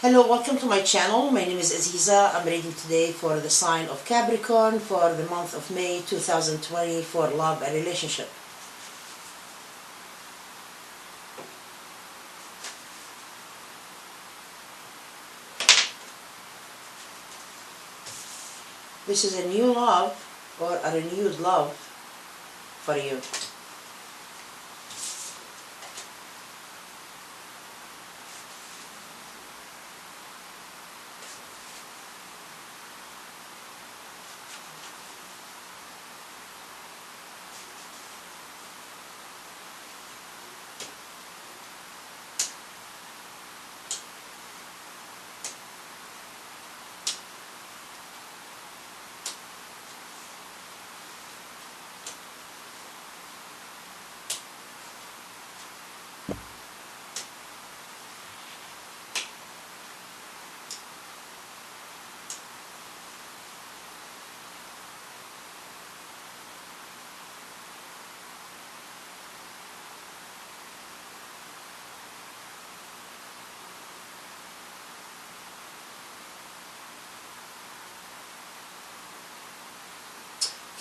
Hello, welcome to my channel. My name is Aziza. I'm reading today for the sign of Capricorn for the month of May 2020 for love and relationship. This is a new love or a renewed love for you.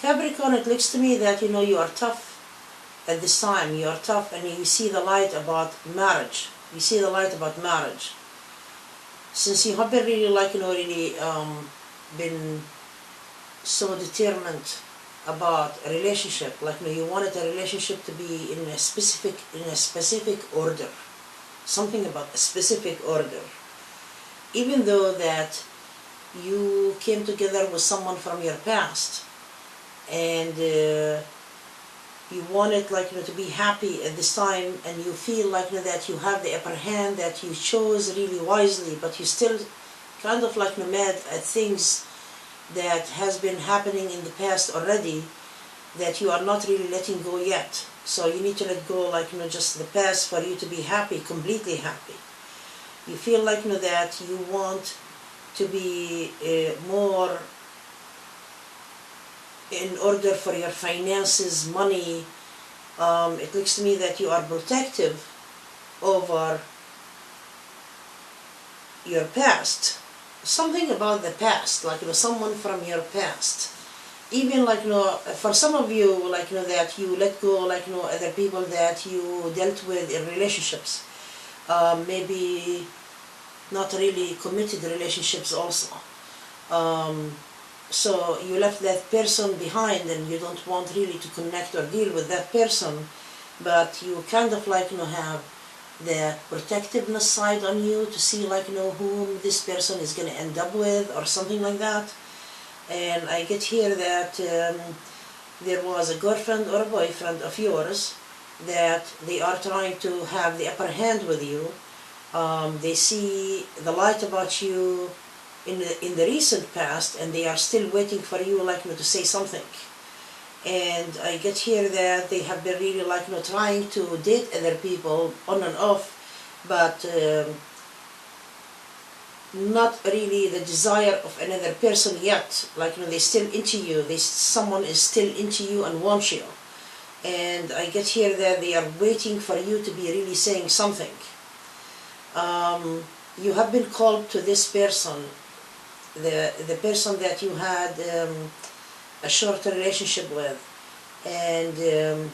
Capricorn, it looks to me that you are tough at this time. You are tough and you see the light about marriage. You see the light about marriage. Since you have been really been so determined about a relationship, you wanted a relationship to be in a specific order. Something about a specific order. Even though that you came together with someone from your past and you wanted to be happy at this time, and you feel that you have the upper hand, that you chose really wisely, but you still kind of mad at things that has been happening in the past already that you are not really letting go yet. So you need to let go just the past for you to be happy, completely happy. You feel that you want to be more in order for your finances, money. It looks to me that you are protective over your past. Something about the past, someone from your past. Even for some of you, that you let go, other people that you dealt with in relationships. Maybe not really committed relationships also. So you left that person behind and you don't want really to connect or deal with that person, but you kind of have the protectiveness side on you to see whom this person is going to end up with or something like that. And I get here that there was a girlfriend or a boyfriend of yours that they are trying to have the upper hand with you. They see the light about you in the recent past, and they are still waiting for you to say something. And I get here that they have been really trying to date other people on and off, but not really the desire of another person yet. They still into you. Someone is still into you and wants you. And I get here that they are waiting for you to be really saying something. You have been called to this person, the person that you had a short relationship with, and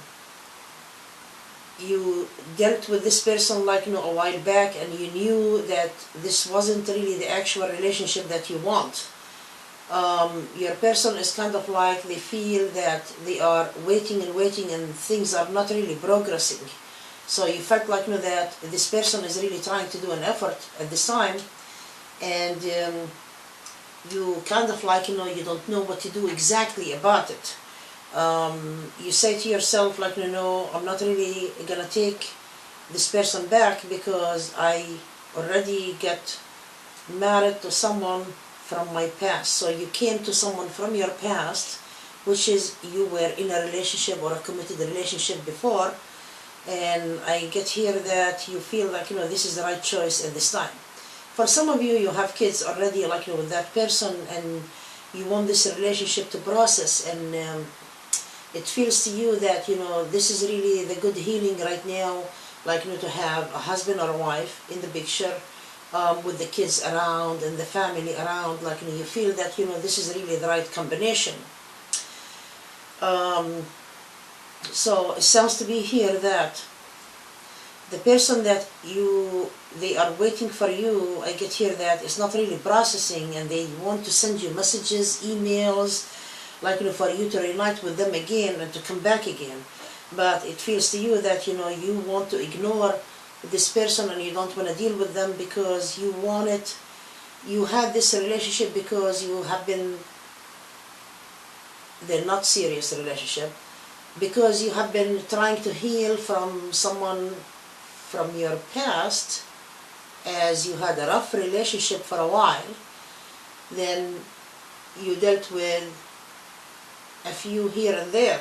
you dealt with this person a while back, and you knew that this wasn't really the actual relationship that you want. Your person is kind of they feel that they are waiting and waiting and things are not really progressing. So you felt that this person is really trying to do an effort at this time, and you kind of you don't know what to do exactly about it. You say to yourself no, I'm not really gonna take this person back because I already get married to someone from my past. So you came to someone from your past, which is you were in a relationship or a committed relationship before, and I get here that you feel this is the right choice at this time. For some of you, you have kids already with that person, and you want this relationship to process, and it feels to you that this is really the good healing right now, to have a husband or a wife in the picture, with the kids around and the family around, like you feel that this is really the right combination. So it sounds to be here that the person that they are waiting for you, I get here that it's not really processing, and they want to send you messages, emails, like for you to reunite with them again and to come back again. But it feels to you that you want to ignore this person and you don't want to deal with them because you had this relationship because they're not serious relationship, because you have been trying to heal from someone from your past, as you had a rough relationship for a while. Then you dealt with a few here and there.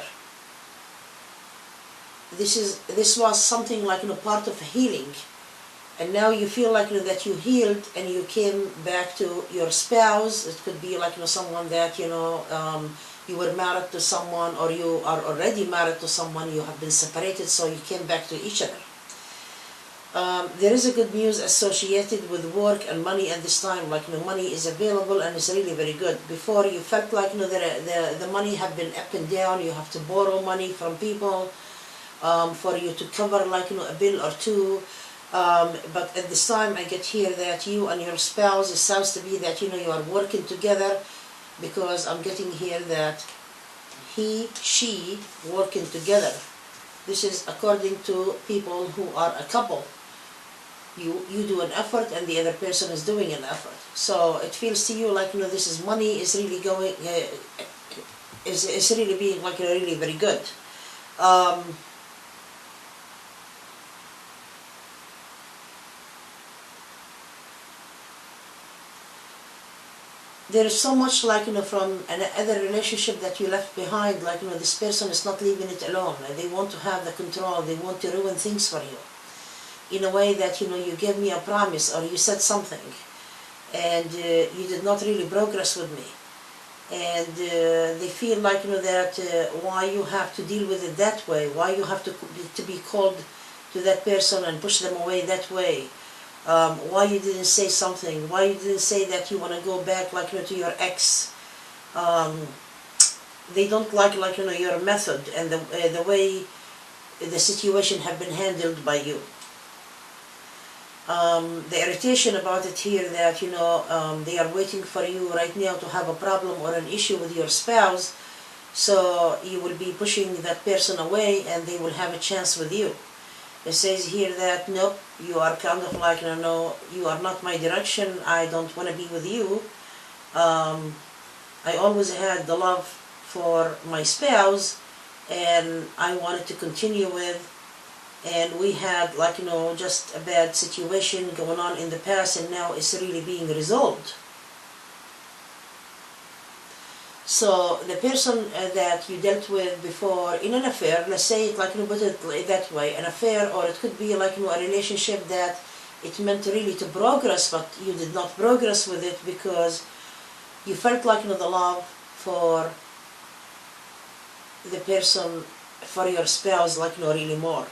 This was something like part of healing, and now you feel like that you healed and you came back to your spouse. It could be like someone that you were married to someone, or you are already married to someone, you have been separated, so you came back to each other. There is a good news associated with work and money at this time, like money is available and it's really very good. Before you felt like the money have been up and down, you have to borrow money from people for you to cover like a bill or two. But at this time I get here that you and your spouse, it sounds to be that you are working together, because I'm getting here that she working together. This is according to people who are a couple. You do an effort and the other person is doing an effort. So it feels to you like this is money is really going is really being like really very good. There is so much like from another relationship that you left behind, like this person is not leaving it alone. They want to have the control, they want to ruin things for you in a way that you gave me a promise, or you said something and you did not really progress with me, and they feel like that why you have to deal with it that way, why you have to be cold to that person and push them away that way. Why you didn't say something, why you didn't say that you want to go back like to your ex. They don't like your method and the way the situation have been handled by you. The irritation about it here that they are waiting for you right now to have a problem or an issue with your spouse, so you will be pushing that person away and they will have a chance with you. It says here that nope, you are kind of like no, you are not my direction, I don't want to be with you. I always had the love for my spouse and I wanted to continue with, and we had like just a bad situation going on in the past, and now it's really being resolved. So the person that you dealt with before in an affair, let's say it like put it that way, an affair, or it could be like a relationship that it meant really to progress, but you did not progress with it because you felt like the love for the person, for your spouse, like really more.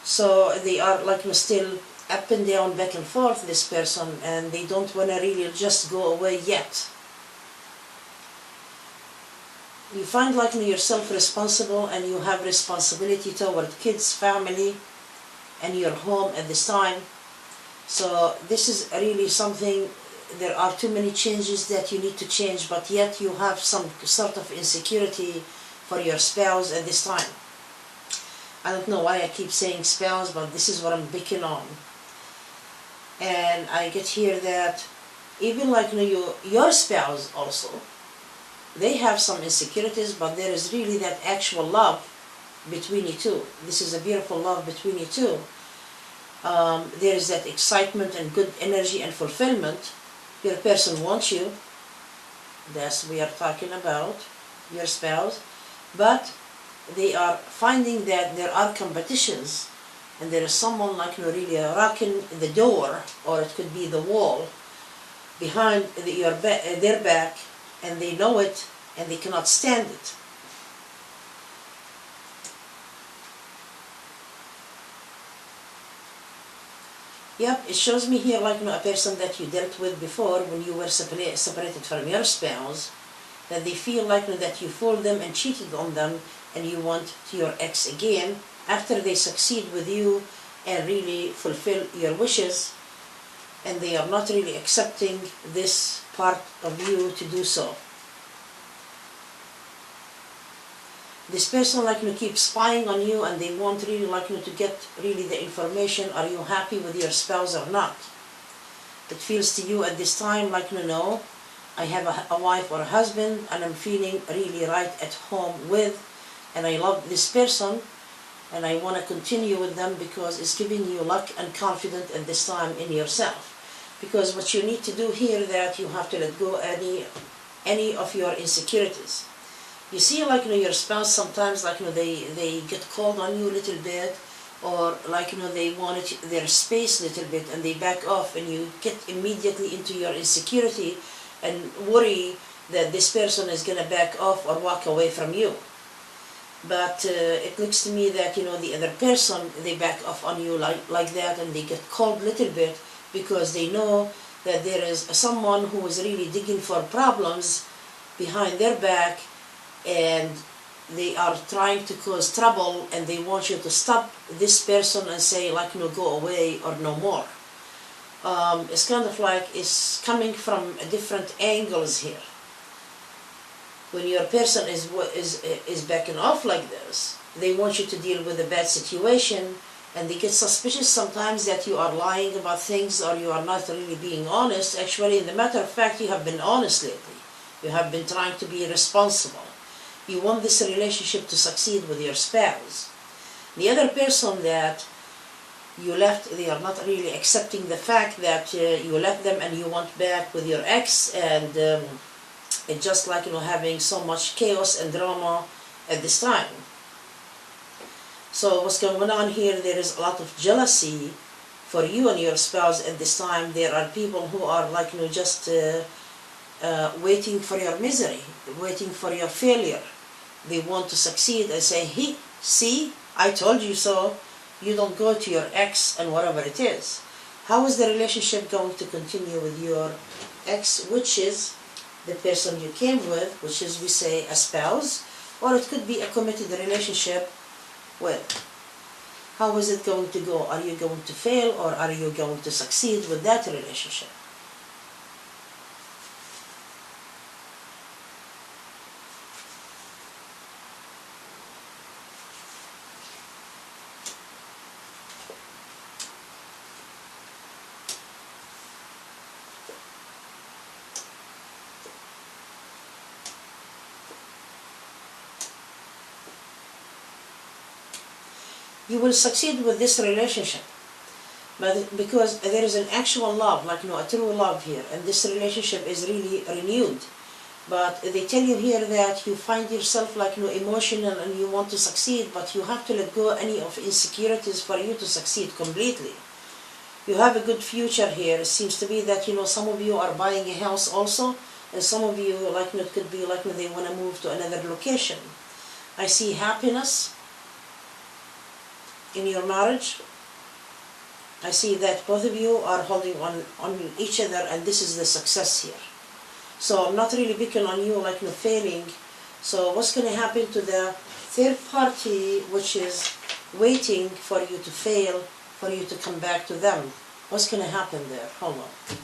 So they are like still up and down, back and forth, this person, and they don't want to really just go away yet. You find like yourself responsible, and you have responsibility toward kids, family, and your home at this time. So this is really something, there are too many changes that you need to change, but yet you have some sort of insecurity for your spouse at this time. I don't know why I keep saying spouse, but this is what I'm picking on. And I get here that even like your spouse also, they have some insecurities, but there is really that actual love between you two. This is a beautiful love between you two. There is that excitement and good energy and fulfillment. Your person wants you. That's what we are talking about, your spouse. But they are finding that there are competitions, and there is someone like really rocking the door, or it could be the wall behind their back, and they know it and they cannot stand it. Yep, it shows me here like a person that you dealt with before when you were separated from your spouse, that they feel like that you fooled them and cheated on them, and you want your ex again after they succeed with you and really fulfill your wishes, and they are not really accepting this part of you to do so. This person keeps spying on you, and they want really to get really the information. Are you happy with your spouse or not? It feels to you at this time no, I have a wife or a husband and I'm feeling really right at home with, and I love this person and I want to continue with them because it's giving you luck and confidence at this time in yourself. Because what you need to do here, that you have to let go any of your insecurities. You see your spouse sometimes they get cold on you a little bit, or they wanted their space a little bit and they back off, and you get immediately into your insecurity and worry that this person is going to back off or walk away from you. But it looks to me that the other person, they back off on you like that, and they get cold a little bit because they know that there is someone who is really digging for problems behind their back, and they are trying to cause trouble, and they want you to stop this person and say go away or no more. It's kind of it's coming from different angles here. When your person is backing off like this, they want you to deal with a bad situation, and they get suspicious sometimes that you are lying about things or you are not really being honest. Actually, in the matter of fact, you have been honest lately. You have been trying to be responsible. You want this relationship to succeed with your spouse. The other person that you left, they are not really accepting the fact that you left them and you went back with your ex, and it's just having so much chaos and drama at this time. So what's going on here, there is a lot of jealousy for you and your spouse at this time. There are people who are just waiting for your misery, waiting for your failure. They want to succeed and say, hey, see, I told you so. You don't go to your ex and whatever it is. How is the relationship going to continue with your ex, which is the person you came with, which is, we say, a spouse, or it could be a committed relationship with. How is it going to go? Are you going to fail, or are you going to succeed with that relationship? You will succeed with this relationship, but because there is an actual love, a true love here, and this relationship is really renewed. But they tell you here that you find yourself emotional and you want to succeed, but you have to let go any of insecurities for you to succeed completely. You have a good future here. It seems to be that some of you are buying a house also, and some of you it could be they want to move to another location. I see happiness in your marriage. I see that both of you are holding on each other, and this is the success here. So I'm not really picking on you failing. So what's going to happen to the third party, which is waiting for you to fail, for you to come back to them? What's going to happen there? Hold on.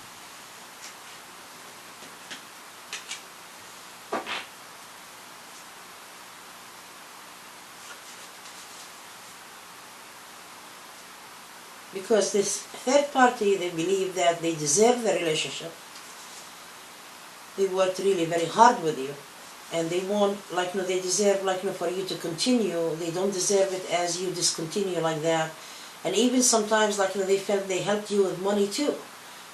Because this third party, they believe that they deserve the relationship. They worked really very hard with you, and they want, they deserve, for you to continue. They don't deserve it as you discontinue like that. And even sometimes, they felt they helped you with money too.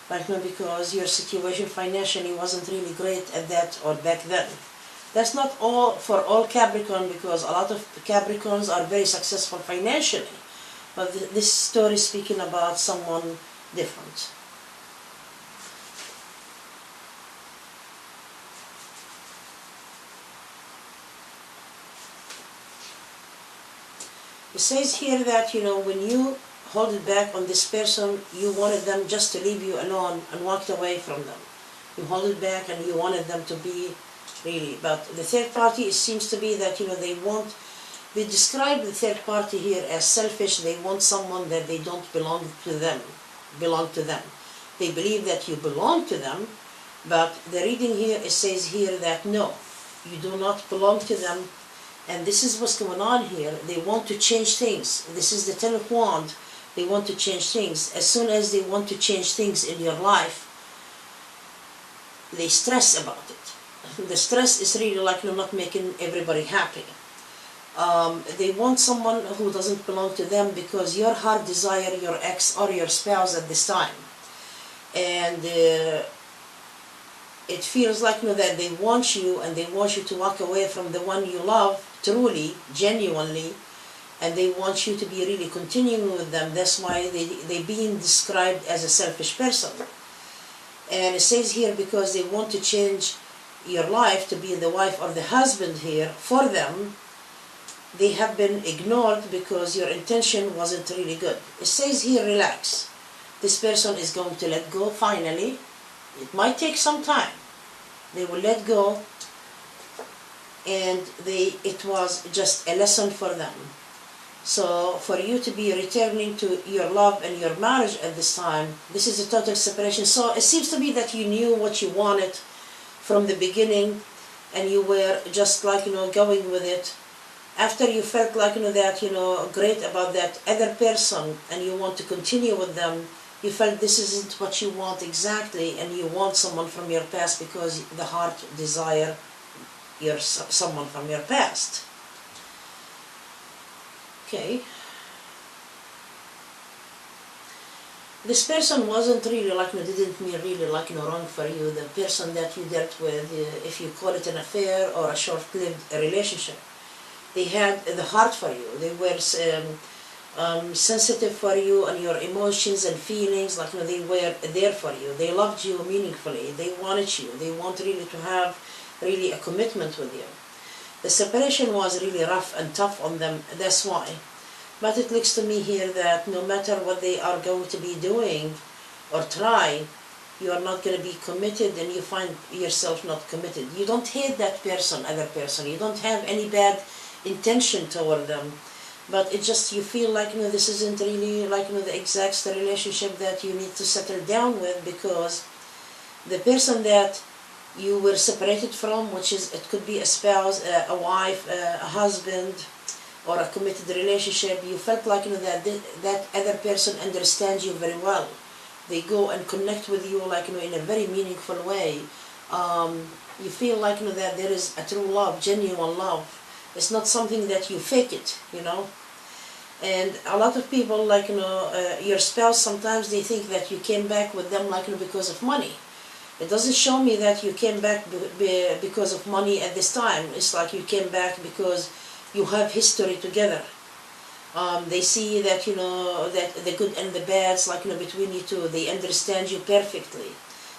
Because your situation financially wasn't really great at that or back then. That's not all for all Capricorn, because a lot of Capricorns are very successful financially. But this story is speaking about someone different. It says here that, when you hold it back on this person. You wanted them just to leave you alone and walked away from them. You hold it back and you wanted them to be really. But the third party, it seems to be that, they describe the third party here as selfish. They want someone that they don't belong to them. They believe that you belong to them, but the reading here, it says here that no, you do not belong to them. And this is what's going on here. They want to change things. This is the Ten of Wands. They want to change things. As soon as they want to change things in your life, they stress about it. The stress is really like not making everybody happy. They want someone who doesn't belong to them because your heart desire your ex or your spouse at this time. And it feels like that they want you, and they want you to walk away from the one you love truly, genuinely, and they want you to be really continuing with them. That's why they being described as a selfish person. And it says here because they want to change your life to be the wife or the husband here for them. They have been ignored because your intention wasn't really good. It says here, relax. This person is going to let go finally. It might take some time. They will let go, and it was just a lesson for them. So for you to be returning to your love and your marriage at this time, this is a total separation. So it seems to be that you knew what you wanted from the beginning, and you were just like going with it. After you felt like that great about that other person, and you want to continue with them, you felt this isn't what you want exactly, and you want someone from your past because the heart desire someone from your past. Okay. This person wasn't really didn't mean really wrong for you. The person that you dealt with, if you call it an affair or a short-lived relationship, they had the heart for you. They were sensitive for you and your emotions and feelings. They were there for you. They loved you meaningfully. They wanted you. They want really to have really a commitment with you. The separation was really rough and tough on them. That's why. But it looks to me here that no matter what they are going to be doing or try, you are not going to be committed, and you find yourself not committed. You don't hate that person, other person. You don't have any bad intention toward them. But it just, you feel like this isn't really the exact relationship that you need to settle down with, because the person that you were separated from, which is, it could be a spouse, a wife, a husband, or a committed relationship, you felt like that other person understands you very well. They go and connect with you in a very meaningful way. You feel like that there is a true love, genuine love. It's not something that you fake it, And a lot of people, your spouse, sometimes they think that you came back with them because of money. It doesn't show me that you came back because of money at this time. It's like you came back because you have history together. They see that that the good and the bads between you two. They understand you perfectly.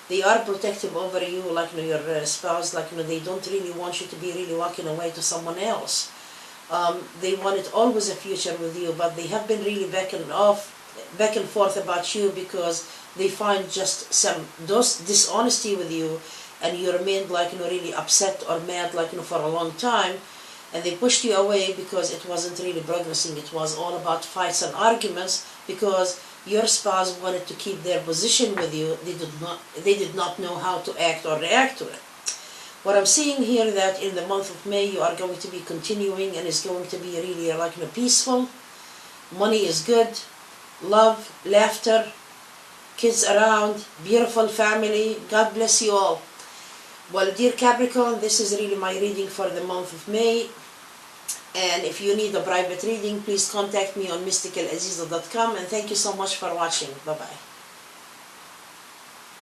They are protective over you, your spouse. They don't really want you to be really walking away to someone else. They wanted always a future with you, but they have been really back and forth about you because they find just some dishonesty with you, and you remained really upset or mad for a long time, and they pushed you away because it wasn't really progressing. It was all about fights and arguments because your spouse wanted to keep their position with you. They did not know how to act or react to it. What I'm seeing here, that in the month of May you are going to be continuing, and it's going to be really peaceful. Money is good, love, laughter, kids around, beautiful family. God bless you all. Well, dear Capricorn, this is really my reading for the month of May. And if you need a private reading, please contact me on mysticalaziza.com. And thank you so much for watching. Bye-bye.